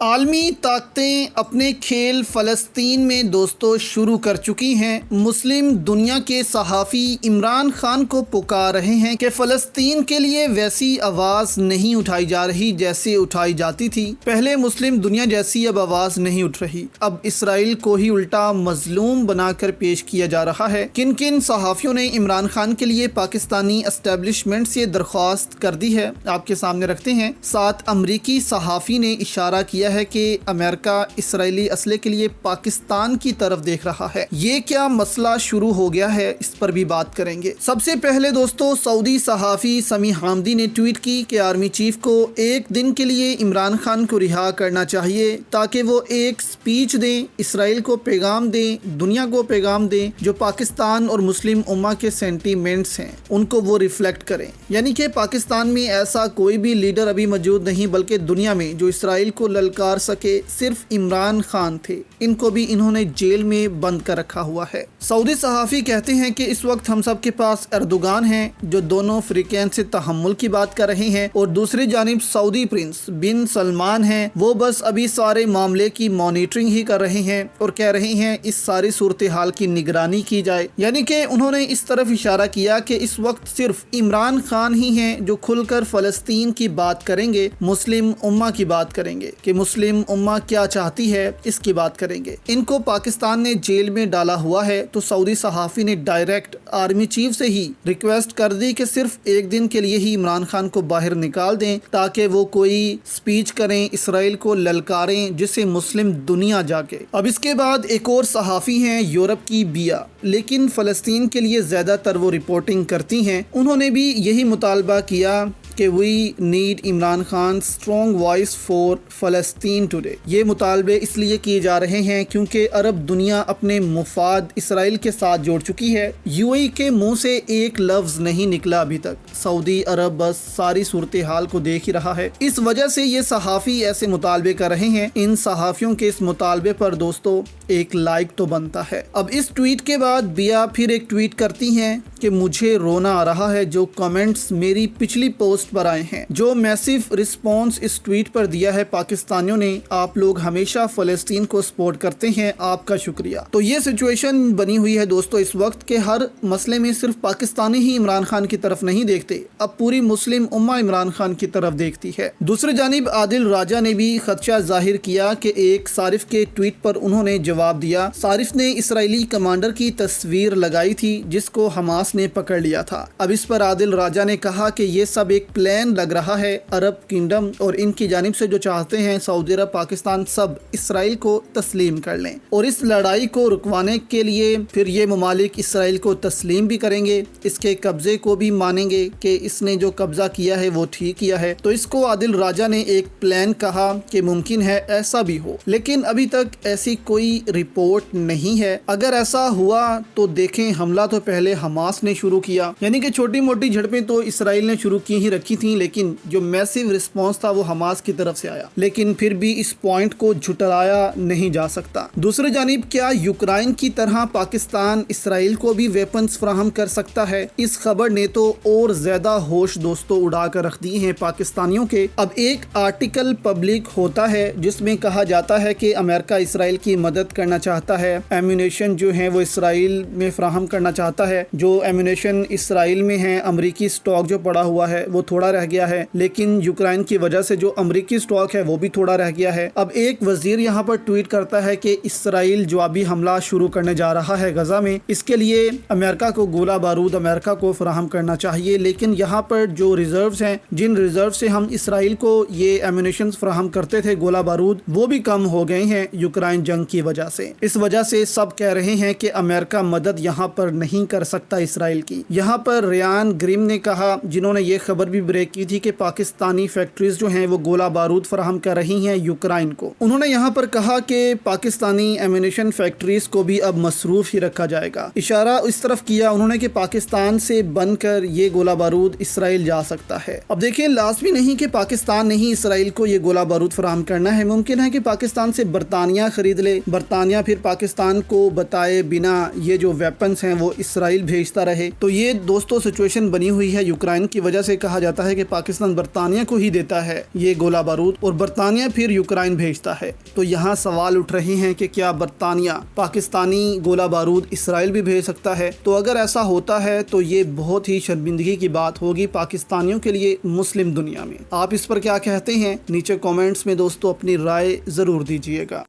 عالمی طاقتیں اپنے کھیل فلسطین میں دوستو شروع کر چکی ہیں۔ مسلم دنیا کے صحافی عمران خان کو پکار رہے ہیں کہ فلسطین کے لیے ویسی آواز نہیں اٹھائی جا رہی جیسے اٹھائی جاتی تھی۔ پہلے مسلم دنیا جیسی اب آواز نہیں اٹھ رہی، اب اسرائیل کو ہی الٹا مظلوم بنا کر پیش کیا جا رہا ہے۔ کن کن صحافیوں نے عمران خان کے لیے پاکستانی اسٹیبلشمنٹ سے درخواست کر دی ہے، آپ کے سامنے رکھتے ہیں۔ 7 امریکی صحافی نے اشارہ کیا ہے کہ امریکہ اسرائیلی اسلحے کے لیے پاکستان کی طرف دیکھ رہا ہے۔ یہ کیا مسئلہ شروع ہو گیا ہے، اس پر بھی بات کریں گے۔ سب سے پہلے دوستو، سعودی صحافی سمیع حامدی نے ٹویٹ کی کہ آرمی چیف کو ایک دن کے لیے عمران خان کو رہا کرنا چاہیے تاکہ وہ ایک سپیچ دیں، اسرائیل کو پیغام دیں، دنیا کو پیغام دیں، جو پاکستان اور مسلم امہ کے سینٹیمنٹس ہیں ان کو وہ ریفلیکٹ کریں۔ یعنی کہ پاکستان میں ایسا کوئی بھی لیڈر ابھی موجود نہیں بلکہ دنیا میں جو اسرائیل کو للکار سکے صرف عمران خان تھے۔ ان کو بھی انہوں نے جیل میں بند کر رکھا ہوا ہے۔ سعودی صحافی کہتے ہیں کہ اس وقت ہم سب کے پاس اردوغان ہیں جو دونوں فریقین سے تحمل کی بات کر رہے ہیں، اور دوسری جانب سعودی پرنس بن سلمان ہیں، وہ بس ابھی سارے معاملے کی مانیٹرنگ ہی کر رہے ہیں اور کہہ رہے ہیں اس ساری صورتحال کی نگرانی کی جائے۔ یعنی کہ انہوں نے اس طرف اشارہ کیا کہ اس وقت صرف عمران خان ہی ہیں جو کھل کر فلسطین کی بات کریں گے، مسلم امہ کی بات کریں گے کہ مسلم امہ کیا چاہتی ہے، اس کی بات کریں گے۔ ان کو پاکستان نے جیل میں ڈالا ہوا ہے، تو سعودی صحافی نے ڈائریکٹ آرمی چیف سے ہی ریکویسٹ کر دی کہ صرف ایک دن کے لیے ہی عمران خان کو باہر نکال دیں تاکہ وہ کوئی سپیچ کریں، اسرائیل کو للکاریں، جسے مسلم دنیا جاگے۔ اب اس کے بعد ایک اور صحافی ہیں یورپ کی بیا، لیکن فلسطین کے لیے زیادہ تر وہ رپورٹنگ کرتی ہیں۔ انہوں نے بھی یہی مطالبہ کیا کہ we need Imran Khan strong voice for فلسطین ٹوڈے۔ یہ مطالبے اس لیے کیے جا رہے ہیں کیونکہ عرب دنیا اپنے مفاد اسرائیل کے ساتھ جوڑ چکی ہے۔ یو اے ای کے منہ سے ایک لفظ نہیں نکلا ابھی تک، سعودی عرب بس ساری صورتحال کو دیکھ ہی رہا ہے۔ اس وجہ سے یہ صحافی ایسے مطالبے کر رہے ہیں۔ ان صحافیوں کے اس مطالبے پر دوستو ایک لائک تو بنتا ہے۔ اب اس ٹویٹ کے بعد بیا پھر ایک ٹویٹ کرتی ہیں کہ مجھے رونا آ رہا ہے جو کمنٹس میری پچھلی پوسٹ پر آئے ہیں، جو میسیو رسپانس اس ٹویٹ پر دیا ہے پاکستانیوں نے۔ آپ لوگ ہمیشہ فلسطین کو سپورٹ کرتے ہیں، آپ کا شکریہ۔ تو یہ سچویشن بنی ہوئی ہے دوستو اس وقت کہ ہر مسئلے میں صرف پاکستانی ہی عمران خان کی طرف نہیں دیکھتے، اب پوری مسلم امہ عمران خان کی طرف دیکھتی ہے۔ دوسری جانب عادل راجہ نے بھی خدشہ ظاہر کیا کہ ایک صارف کے ٹویٹ پر انہوں نے جواب دیا۔ صارف نے اسرائیلی کمانڈر کی تصویر لگائی تھی جس کو حماس نے پکڑ لیا تھا۔ اب اس پر عادل راجہ نے کہا کہ یہ سب ایک پلان لگ رہا ہے، عرب کنگڈم اور ان کی جانب سے جو چاہتے ہیں سعودی عرب پاکستان سب اسرائیل کو تسلیم کر لیں، اور اس لڑائی کو رکوانے کے لیے پھر یہ ممالک اسرائیل کو تسلیم بھی کریں گے، اس کے قبضے کو بھی مانیں گے کہ اس نے جو قبضہ کیا ہے وہ ٹھیک کیا ہے۔ تو اس کو عادل راجہ نے ایک پلان کہا کہ ممکن ہے ایسا بھی ہو، لیکن ابھی تک ایسی کوئی رپورٹ نہیں ہے۔ اگر ایسا ہوا تو دیکھیں، حملہ تو پہلے حماس نے شروع کیا، یعنی کہ چھوٹی موٹی جھڑپیں تو اسرائیل نے شروع کی ہی رکھی تھیں، لیکن جو میسیو رسپانس تھا وہ حماس کی طرف سے آیا، لیکن پھر بھی اس پوائنٹ کو جھٹلایا نہیں جا سکتا۔ دوسری جانب کیا یوکرائن کی طرح پاکستان اسرائیل کو بھی ویپنز فراہم کر سکتا ہے؟ اس خبر نے تو اور زیادہ ہوش دوستو اڑا کر رکھ دی ہیں پاکستانیوں کے۔ اب ایک آرٹیکل پبلک ہوتا ہے جس میں کہا جاتا ہے کہ امریکہ اسرائیل کی مدد کرنا چاہتا ہے، ایمونیشن جو ہیں وہ اسرائیل میں فراہم کرنا چاہتا ہے، جو ایمونیشن اسرائیل میں ہیں، امریکی سٹاک جو پڑا ہوا ہے وہ تھوڑا رہ گیا ہے، لیکن یوکرائن کی وجہ سے جو امریکی سٹاک ہے وہ بھی تھوڑا رہ گیا ہے۔ اب ایک وزیر یہاں پر ٹویٹ کرتا ہے کہ اسرائیل جوابی حملہ شروع کرنے جا رہا ہے غزہ میں، اس کے لیے امریکہ کو گولہ بارود امریکہ کو فراہم کرنا چاہیے، لیکن یہاں پر جو ریزروز ہیں، جن ریزرو سے ہم اسرائیل کو یہ ایمونیشن فراہم کرتے تھے گولہ بارود، وہ بھی کم ہو گئے ہیں یوکرائن جنگ کی وجہ سے۔ اس وجہ سے سب کہہ رہے ہیں کہ امریکہ مدد یہاں پر نہیں کر سکتا اسرائیل کی۔ یہاں پر ریان گریم نے کہا، جنہوں نے یہ خبر بھی بریک کی تھی کہ پاکستانی فیکٹریز جو ہیں وہ گولہ بارود فراہم کر رہی ہیں یوکرائن کو، انہوں نے یہاں پر کہا کہ پاکستانی ایمونیشن فیکٹریز کو بھی اب مصروف ہی رکھا جائے گا۔ اشارہ اس طرف کیا انہوں نے کہ پاکستان سے بن کر یہ گولہ بارود اسرائیل جا سکتا ہے۔ اب دیکھیں، لازمی نہیں کہ پاکستان نے ہی اسرائیل کو یہ گولہ بارود فراہم کرنا ہے، ممکن ہے کہ پاکستان سے برطانیہ خرید لے، برطانیہ پھر پاکستان کو بتائے بنا یہ جو ویپنز ہیں وہ اسرائیل بھیجتا رہے۔ تو یہ دوستو سچویشن بنی ہوئی ہے یوکرائن کی وجہ سے۔ کہا جاتا جاتا ہے کہ پاکستان برطانیہ کو ہی دیتا ہے یہ گولہ بارود اور برطانیہ پھر یوکرائن بھیجتا ہے، تو یہاں سوال اٹھ رہے ہیں کہ کیا برطانیہ پاکستانی گولہ بارود اسرائیل بھی بھیج سکتا ہے؟ تو اگر ایسا ہوتا ہے تو یہ بہت ہی شرمندگی کی بات ہوگی پاکستانیوں کے لیے مسلم دنیا میں۔ آپ اس پر کیا کہتے ہیں؟ نیچے کامنٹس میں دوستو اپنی رائے ضرور دیجیے گا۔